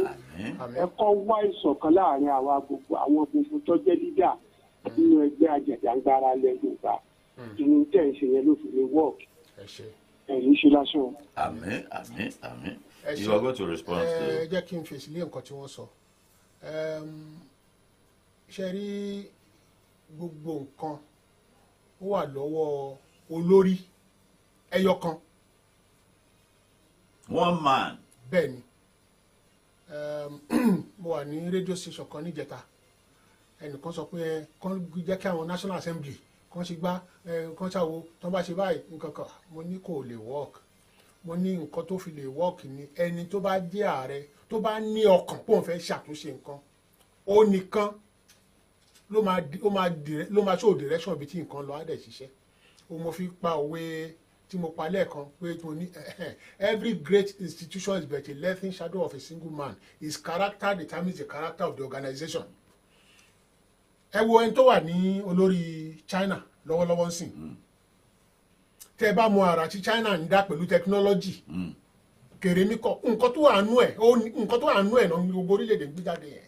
ẹ kọ́ wá ìṣọ̀kan láàrin àwọn gbogbo tó jẹ́ lídà nínú ẹgbẹ́ ajẹ̀dàgbára ilẹ̀ Yorùbá inú tẹ̀ ń ṣe yẹn ló fi lè wọ́ọ̀kì ẹ̀yìn ṣe lásán. Àmín. You are going to respond to. Jẹ́ kí n fèsì lé nǹkan tí wọ́n sọ. Ṣe rí gbogbo nǹkan ó wà lọ́wọ́ olórí ẹyọ kan. One man. Bẹ́ẹ̀ni mo wà ní rédíò station kan níjẹta ẹnìkan sọ pé kán jẹ́ kí àwọn National Assembly kán ṣe gbá kán ṣàwo tó bá ṣe báyìí nǹkan kan mo ní kò lè work mo ní nǹkan tó fi lè work ni ẹni tó bá jẹ́ ààrẹ tó bá ní ọkàn pé òun fẹ́ ṣàtúnṣe nǹkan ó nìkan ló máa show direction ibi tí nǹkan lọ á dẹ̀ ṣiṣẹ́ o mo fi pa òwe tí mo pa lẹ́ẹ̀kan pé mo ní every great institution is but a lengthened shadow of a single man. His character determines the character of the organization. Ẹ wo ẹni tó wà ní olórí China lọ́wọ́lọ́wọ́ ń sìn tẹ́ bá mọ àrà tí China ń dá pẹ̀lú technology kèrè mi kọ nǹkan tó wà nú ẹ̀ náà ní gbogbo orílẹ̀-èdè ń gbé jáde yẹn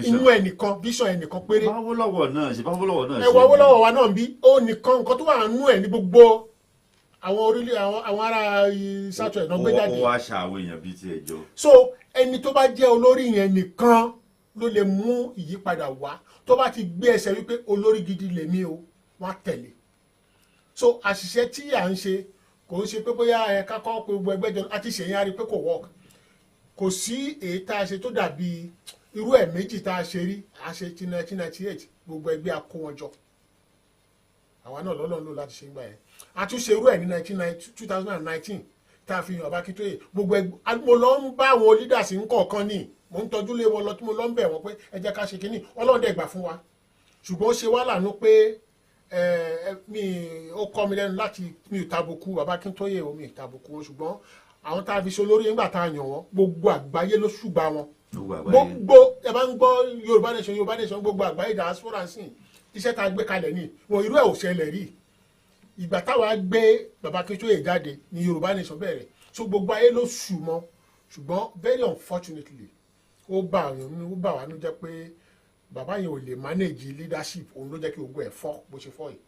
inú ẹnìkan vision ẹnìkan péré Awólọ́wọ̀ náà ṣe Awólọ́wọ̀ wa náà bí ó nìkan nǹkan tó wà nú ẹ̀ ní gbogbo àwọn ará sátọ̀ ẹ̀ náà gbé jáde. Ó wá ṣàwọn èèyàn bíi ti ẹjọ́. So ẹni tó bá jẹ́ olórí yẹn nìkan ló lè mú ìyípadà wá tó bá ti gbé ẹsẹ̀ wípé olórí gidi lèmi o wọ́n á tẹ̀lé. So àṣìṣe tí à ń ṣe kò ń ṣe pé bóyá ẹ̀ka kọ́ pé gbogbo ẹgbẹ́ jọ àti ṣèyàn á rí pé kò work. Kò sí èyí tá a ṣe tó dàbí irú ẹ̀ méjì tá a ṣe rí a ṣe ti 1998 gbogbo ẹgbẹ́ a kó wọn jọ. Àwa náà lọ́lọ́run lò láti ṣe ń gbà yẹn. Àtúnṣe irú ẹ̀ ní 2019 tá a fi hàn Ọba Akíntóyè gbogbo ẹgbẹ́ mo lọ ń bá àwọn leaders ń kọ̀ọ̀kan ní mo ń tọ́jú lé wọn lọ tí mo lọ ń bẹ̀ wọ́n pé ẹ jẹ́ ká ṣe kínní Ọlọ́run dẹ̀ gbà fún wa ṣùgbọ́n ó ṣe wá lànà pé ó kọ́ mi lẹ́nu láti mi ò tàbùkù Ọba Akíntóyè o mi ò tàbùkù wọn ṣùgbọ́n àwọn tá a fi ṣe olórí nígbà tá a yàn wọ́n gbogbo àgbáyé ló ṣùgbà wọn gbogbo ẹ bá ń gbọ́ Yorùbá nation gbogbo àgbáyé diaspora sí iṣẹ́ tá a gbé kalẹ̀ ní wọn irú ẹ̀ ò ṣẹlẹ̀ rí ìgbà táwa gbé Baba Akíntóyè jáde ní Yorùbá nation bẹ̀rẹ̀ so gbogbo ayé ló ṣù mọ́ ṣùgbọ́n very unfortunately ó bà wá nú jẹ́ pé bàbá yẹn ò lè manage leadership òun ló jẹ́ kí gbogbo ẹ̀ fọ́ bó ṣe fọ́ yìí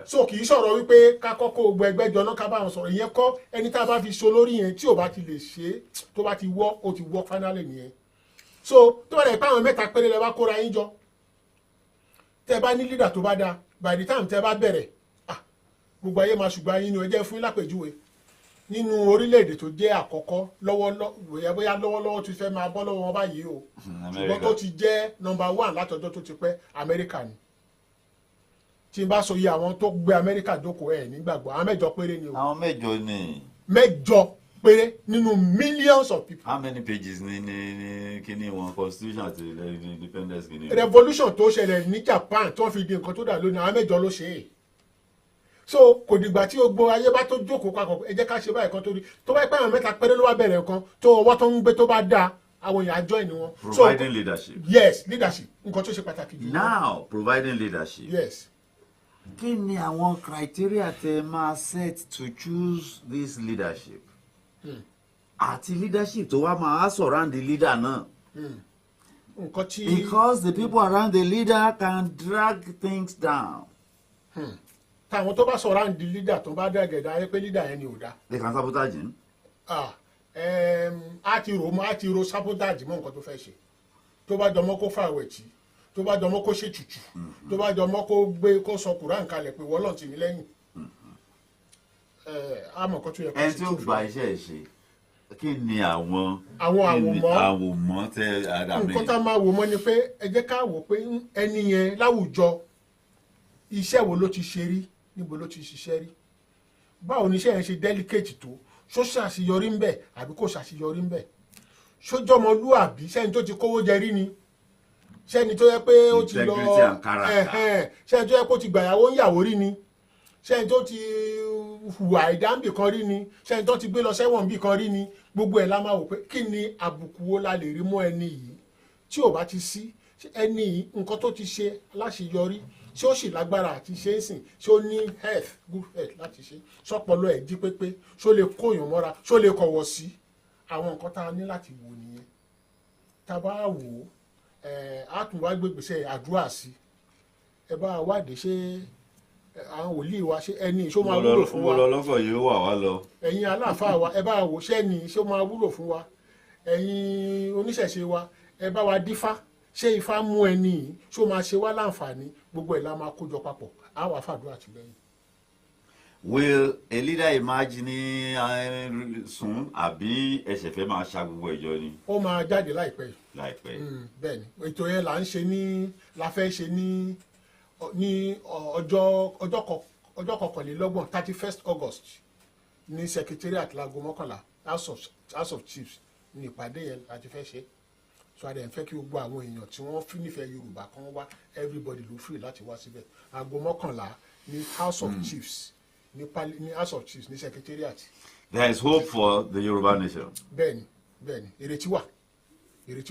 so kì í sọ̀rọ̀ wípé ká kọ́kọ́ gbogbo ẹgbẹ́ jọ náà ká bá wọn sọ̀rọ̀ ìyẹn kọ́ ẹni tá a bá fi so lórí yẹn tí ò bá ti lè ṣe tó bá ti wọ́ ó ti wọ́ finally nìyẹn so tó bá dẹ̀ pé àwọn mẹ́ta péré lẹ bá kóra yín jọ tẹ́ bá ní leader tó bá dáa by the time tẹ́ bá bẹ̀rẹ̀ gbogbo ayé máa ṣùgbọ́n yín ni ẹ jẹ́ fún lápèjúwe nínú orílẹ̀-èdè tó jẹ́ àkọ́kọ́ lọ́wọ́lọ́wọ́ tó fẹ́ máa bọ́ lọ́wọ́ wọn báyìí o ṣùgbọ́n tó ti jẹ́ number 1 látọjọ́ tó ti pẹ́ Amẹ́ríkà ni tí n bá sọ iye àwọn tó gbé Amẹ́ríkà jókòó ẹ̀ nígbàgbọ́ àwọn 8 péré ni o. Àwọn 8 ni. 8 péré nínú millions of people. How many pages ní kíní wọn constitution àti independence kíní? Revolution tó ṣẹlẹ̀ ní Japan tó fi di nǹkan tó dà lónìí àwọn mẹ́jọ ló ṣe é. So kò dìgbà tí gbogbo ayé bá tó jókòó papọ̀ ẹ jẹ́ ká ṣe báyìí kan tó rí tó bá pẹ́ àwọn mẹ́ta péré ló wá bẹ̀rẹ̀ nǹkan tó ọwọ́ tó ń gbé tó bá dáa àwọn èèyàn join wọn. Providing leadership. Yes, leadership nǹkan tó ṣe pàtàkì jù. Now providing leadership. Yes. Kí ni àwọn criteria tẹ máa set to choose this leadership? Àti leadership tó wá máa surround the leader náà. Nǹkan tí. Because the people around the leader can drag things down. Táwọn tó bá surround the leader tó bá dàgẹ̀dà ayé pé leader yẹn ni ò dá. They can sabotage him. Á ti ro sabotage mọ́ nǹkan tó fẹ́ ṣe. Tó bá jọmọ́ kó fàwẹ̀ tí. Tó bá jọmọ́ kó ṣe tutù. Tó bá jọmọ́ kó gbé kó sọ Kùránì kalẹ̀ pé wọ́n lọ́n tì mí lẹ́yìn. Àmọ́ nǹkan tó yẹ kó ṣe. Ẹni tí ó gba iṣẹ́ ẹ̀ ṣe kí ni àwọn àwòmọ́ tẹ àdàmì. nǹkan tá a máa wò mọ́ ni pé ẹ jẹ́ ká wò pé ẹni yẹn láwùjọ iṣẹ́ wo ló ti ṣe rí níbo ló ti ṣiṣẹ́ rí báwo ni iṣẹ́ yẹn ṣe delicate tó ṣó ṣàṣeyọrí ń bẹ̀ àbí kò ṣàṣeyọrí ń bẹ̀ ṣójọ́mọlúàbí sẹ́ni tó ti kówó jẹ rí ni sẹ́ni tó yẹ pé ó ti lọ sẹ́ni tó yẹ pé ó ti gbàyàwó ń yàwó rí ni sẹ́ni tó ti hùwà ìdáǹbì kan rí ni sẹ́ni tó ti gbé lọ sẹ́wọ̀n bì kan rí ni gbogbo ẹ̀ la máa wò pé kí ni àbùkù wo la lè rí mọ́ ẹni yìí tí ò bá ti sí ẹni yìí nǹkan tó ti ṣe láṣeyọrí ṣé ó sì lágbára àti ṣe é sìn ṣé ó ní good health láti ṣe sọpọlọ ẹ̀ jí pépé ṣó lè kóyàn mọ́ra ṣó lè kọ̀wọ̀ sí àwọn nǹkan tá a ní láti wò nìyẹn tá a bá wò ó á tún wá gbégbèsè àdúrà sí ẹ bá wádìí ṣé àwọn wòlíì wa ṣé ẹni ṣó máa wúlò fún wa mo lọ lọ́kọ̀ yìí ó wà wá lọ. ẹ̀yin aláàfáà wa ẹ bá wò ṣé ẹni ṣó máa wúlò fún wa ẹ̀yin oníṣẹ̀ṣe wa ẹ bá wa dífá ṣé ifá mú ẹni yìí ṣó máa ṣe wá láǹfààní gbogbo ẹ̀ la máa kójọ papọ̀ á wà fàdúrà tìlẹ́yìn. Will a leader emerge ní sùn àbí ẹsẹ̀ fẹ́ máa ṣa gbogbo ìjọ ni? Ó máa jáde láìpẹ́. Láìpẹ́. Bẹ́ẹ̀ ni ètò yẹn là ń ṣe la fẹ́ ṣe ní ọjọ́ kọkànlélọ́gbọ̀n 31st August ní secretariat láago mọ́kànlá House of Chiefs ní ìpàdé yẹn láti fẹ́ ṣe so adé ń fẹ́ kí gbogbo àwọn èèyàn tí wọ́n fi nífẹ̀ẹ́ Yorùbá kan wá everybody ló free láti wá síbẹ̀ aago mọ́kànlá ní House of Chiefs ní House of Chiefs ní secretariat. There is hope for the Yoruba nation. Bẹ́ẹ̀ni ìrètí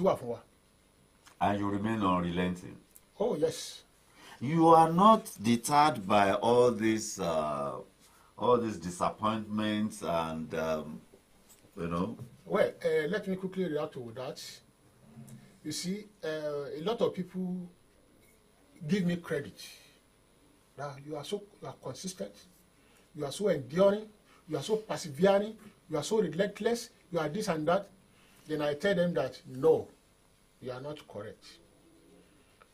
wà fún wa. And you remain unrelenting. Oh yes. You are not deterred by all these disappointments and Well, let me quickly react to that. You see, a lot of people give me credit. That you are consistent, you are so enduring, you are so persevering, you are so relentless, you are this and that. Then I tell them that no, you are not correct.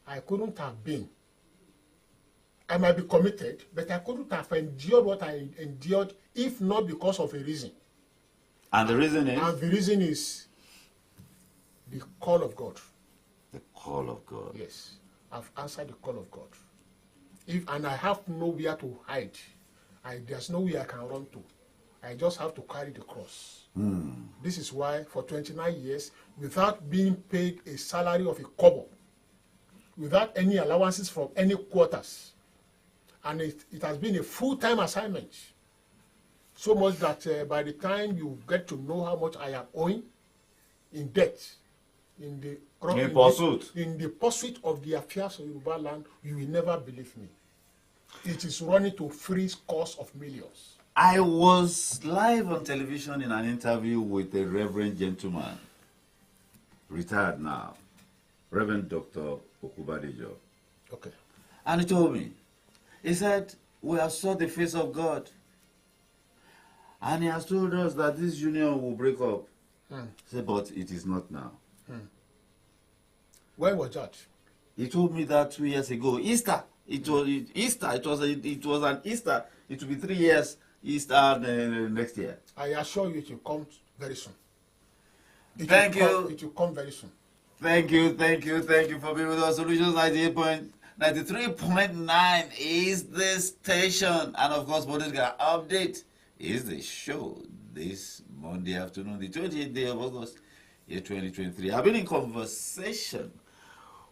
I couldn't have been. I might be committed, but I couldn't have endured what I endured if not because of a reason. And the reason is? And the reason is the call of God. The call of God. Yes. I've answered the call of God. And I have nowhere to hide. There's nowhere I can run to. I just have to carry the cross. This is why for 29 years, without being paid a salary of a kobo, without any allowances from any quarters, and it has been a full-time assignment. So much that by the time you get to know how much I am owing in debt, in the pursuit of the affairs of Yoruba land, you will never believe me. It is running to free scores of millions. I was live on television in an interview with a reverend gentleman, retired now, Reverend Dr. Okubadejo. Okay. And he told me, he said, we have sought the face of God. And he has told us that this union will break up. He said, but it is not now. When was that? He told me that 2 years ago. Easter. It was Easter. It was an Easter. It will be 3 years Easter next year. I assure you it will come very soon. Thank you. It will come very soon. Thank you for being with us. Solutions 93.9 is the station. And of course, Bodega Update is the show this Monday afternoon, the 28th day of August, year 2023. I've been in conversation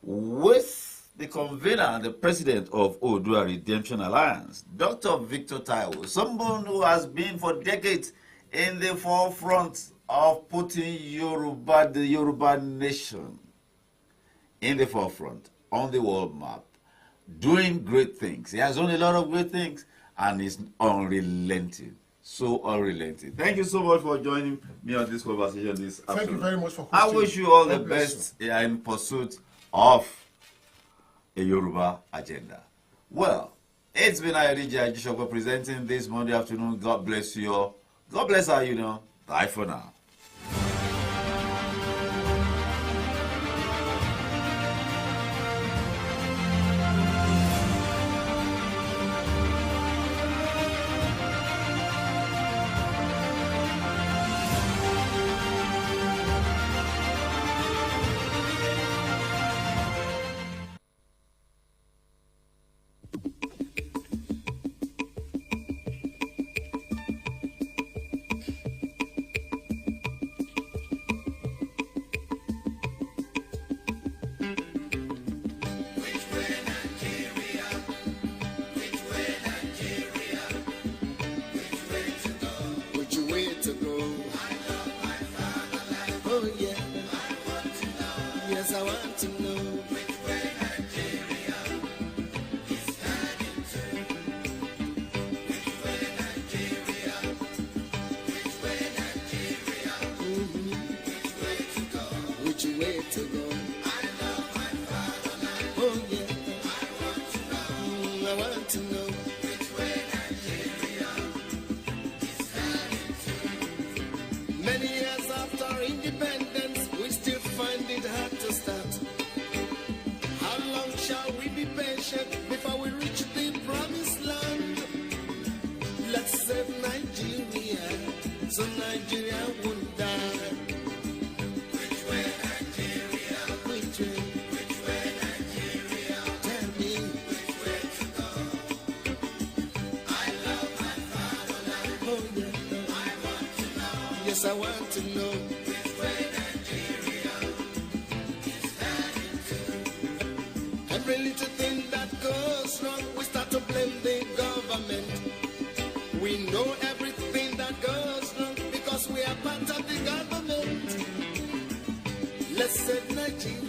with the convener and the president of Odua Redemption Alliance, Dr. Victor Taiwo, someone who has been for decades in the forefront of putting Yoruba, the Yoruba nation, in the forefront, on the world map, doing great things. He has done a lot of great things and is unrelenting. So unrelenting. Thank you so much for joining me on this conversation this afternoon. Thank you very much for I hosting. wish you all the God bless best in pursuit of a Yoruba agenda. Well, it's been Ayodele Ajishopo presenting this Monday afternoon. God bless you all. God bless our union. Bye for now. Which way to go? Oh yeah. Yes, I want to know. Which way to go? Oh yeah. I want to know. Many years after independence, we still find it hard to start. How long shall we be patient before we reach the promised land? Let's save Nigeria, so Nigeria won't die. Which way Nigeria? Which way? Which way Nigeria? Tell me. Which way to go? I love my fatherland. Oh yeah. I want to know. Yes, I want to know. Which way Nigeria is heading to? Every little thing that goes wrong, we start to blame the government. We know everything that goes wrong because we are part of the government. Let's save Nigeria.